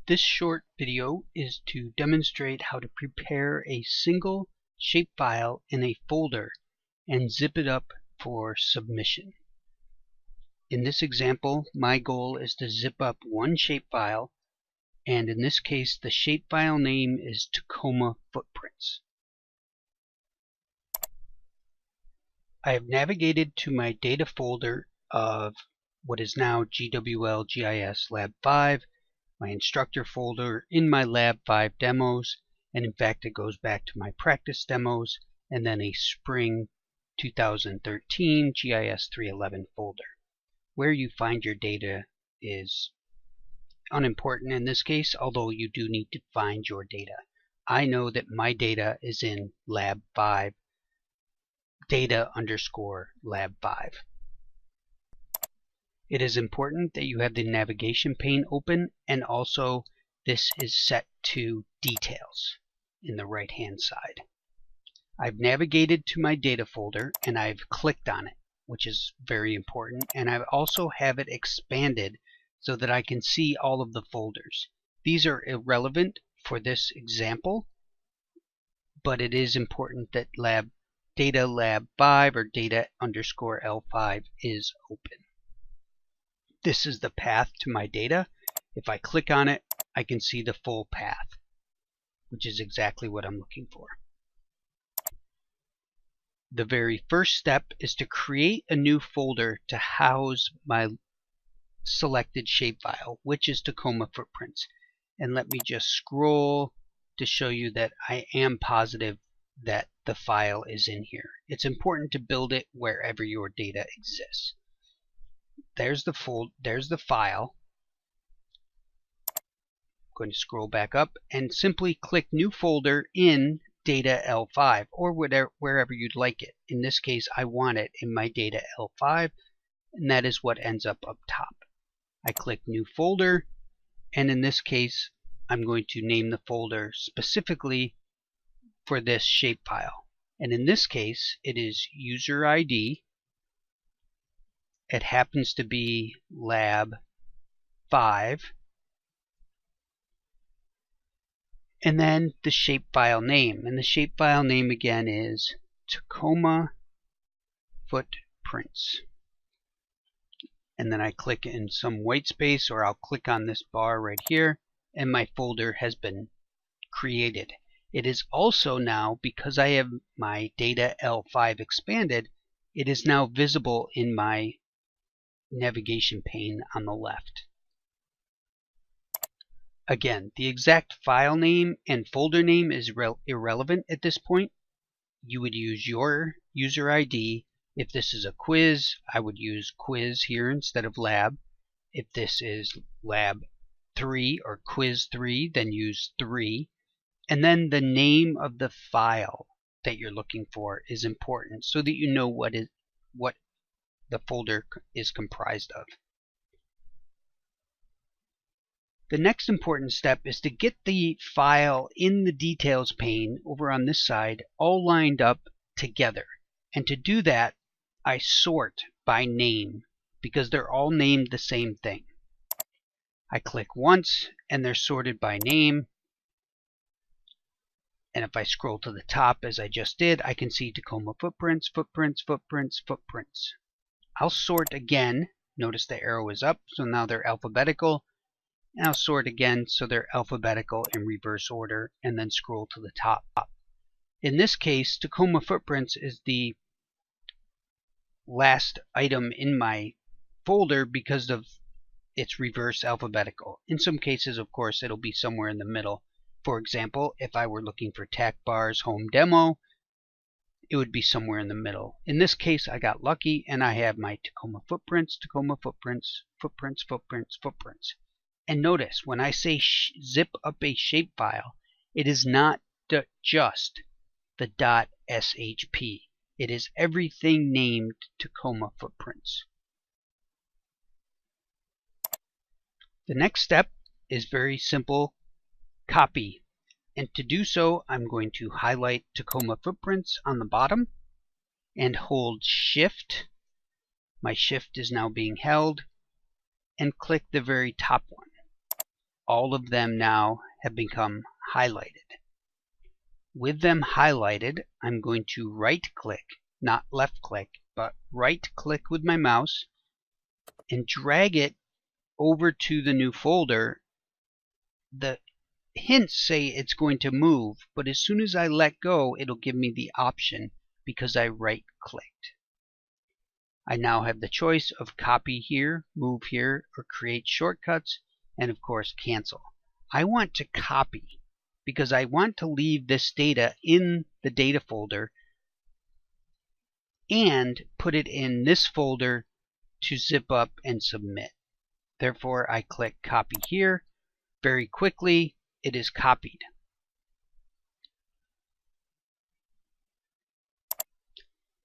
This short video is to demonstrate how to prepare a single shapefile in a folder and zip it up for submission. In this example, my goal is to zip up one shapefile, and in this case the shapefile name is Tacoma Footprints. I have navigated to my data folder of what is now GWL GIS Lab 5, my instructor folder in my Lab 5 demos, and in fact it goes back to my practice demos, and then a spring 2013 GIS 311 folder. Where you find your data is unimportant in this case, although you do need to find your data. I know that my data is in Lab 5, data_Lab 5. It is important that you have the navigation pane open, and also this is set to details in the right hand side. I've navigated to my data folder and I've clicked on it, which is very important, and I also have it expanded so that I can see all of the folders. These are irrelevant for this example, but it is important that data Lab 5 or data_L5 is open. This is the path to my data. If I click on it, I can see the full path, which is exactly what I'm looking for. The very first step is to create a new folder to house my selected shapefile, which is Tacoma Footprints. And let me just scroll to show you that I am positive that the file is in here. It's important to build it wherever your data exists. There's the file. I'm going to scroll back up and simply click New Folder in Data L5 or wherever you'd like it. In this case, I want it in my Data L5, and that is what ends up top. I click New Folder, and in this case, I'm going to name the folder specifically for this shapefile. And in this case, it is user ID. It happens to be Lab 5. And then the shapefile name. And the shapefile name again is Tacoma Footprints. And then I click in some white space, or I'll click on this bar right here, and my folder has been created. It is also now, because I have my data L5 expanded, it is now visible in my navigation pane on the left. Again, the exact file name and folder name is irrelevant at this point. You would use your user ID. If this is a quiz, I would use quiz here instead of lab. If this is lab 3 or quiz 3, then use 3. And then the name of the file that you're looking for is important so that you know what the folder is comprised of. The next important step is to get the file in the details pane over on this side all lined up together. And to do that, I sort by name because they're all named the same thing. I click once and they're sorted by name. And if I scroll to the top as I just did, I can see Tacoma Footprints, Footprints, Footprints, Footprints. I'll sort again. Notice the arrow is up, so now they're alphabetical. And I'll sort again so they're alphabetical in reverse order, and then scroll to the top. In this case, Tacoma Footprints is the last item in my folder because of its reverse alphabetical. In some cases, of course, it'll be somewhere in the middle. For example, if I were looking for TAC Bars Home Demo, it would be somewhere in the middle. In this case, I got lucky and I have my Tacoma Footprints, Tacoma Footprints, Footprints, Footprints, Footprints. And notice, when I say zip up a shapefile, it is not just the .shp. It is everything named Tacoma Footprints. The next step is very simple. Copy. And to do so, I'm going to highlight Tacoma Footprints on the bottom and hold Shift. My Shift is now being held, and click the very top one. all of them now have become highlighted. With them highlighted, I'm going to right-click, not left-click, but right-click with my mouse and drag it over to the new folder. The hints say it's going to move, but as soon as I let go, it'll give me the option because I right-clicked. I now have the choice of copy here, move here, or create shortcuts, and of course cancel. I want to copy because I want to leave this data in the data folder and put it in this folder to zip up and submit. Therefore, I click copy here. Very quickly, it is copied.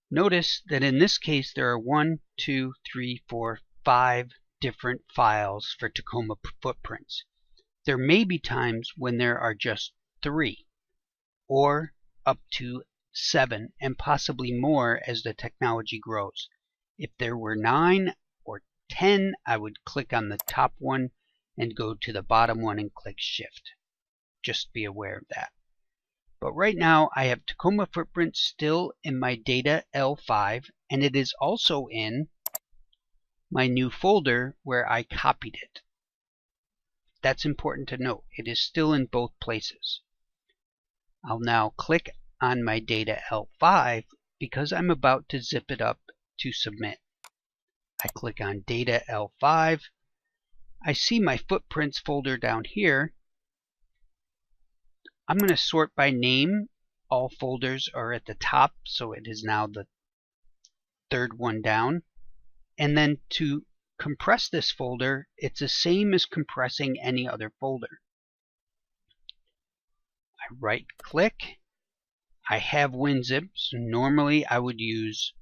Notice that in this case there are 1, 2, 3, 4, 5 different files for Tacoma footprints. There may be times when there are just 3 or up to 7 and possibly more as the technology grows. If there were 9 or 10, I would click on the top one and go to the bottom one and click Shift. Just be aware of that. But right now I have Tacoma footprints still in my data L5, and it is also in my new folder where I copied it. That's important to note. It is still in both places. I'll now click on my data L5 because I'm about to zip it up to submit. I click on data L5. I see my footprints folder down here. I'm going to sort by name. All folders are at the top, so it is now the third one down. And then to compress this folder, it's the same as compressing any other folder. I right click. I have WinZip, so normally I would use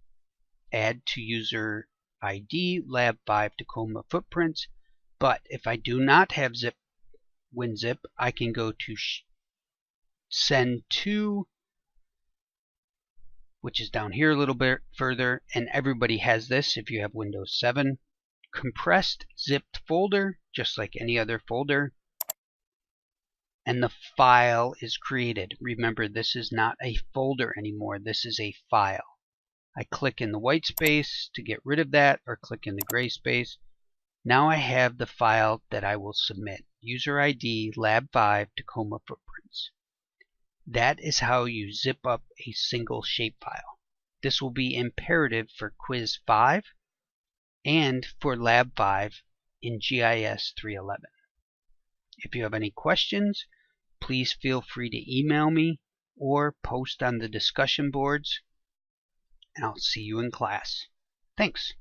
add to user ID lab 5 Tacoma footprints, but if I do not have WinZip, I can go to send to, which is down here a little bit further, and everybody has this if you have Windows 7. Compressed zipped folder, just like any other folder, and the file is created. Remember, this is not a folder anymore, this is a file. I click in the white space to get rid of that, or click in the gray space. Now I have the file that I will submit. User ID lab 5 Tacoma footprints. That is how you zip up a single shapefile. This will be imperative for Quiz 5 and for Lab 5 in GIS 311. If you have any questions, please feel free to email me or post on the discussion boards, and I'll see you in class. Thanks.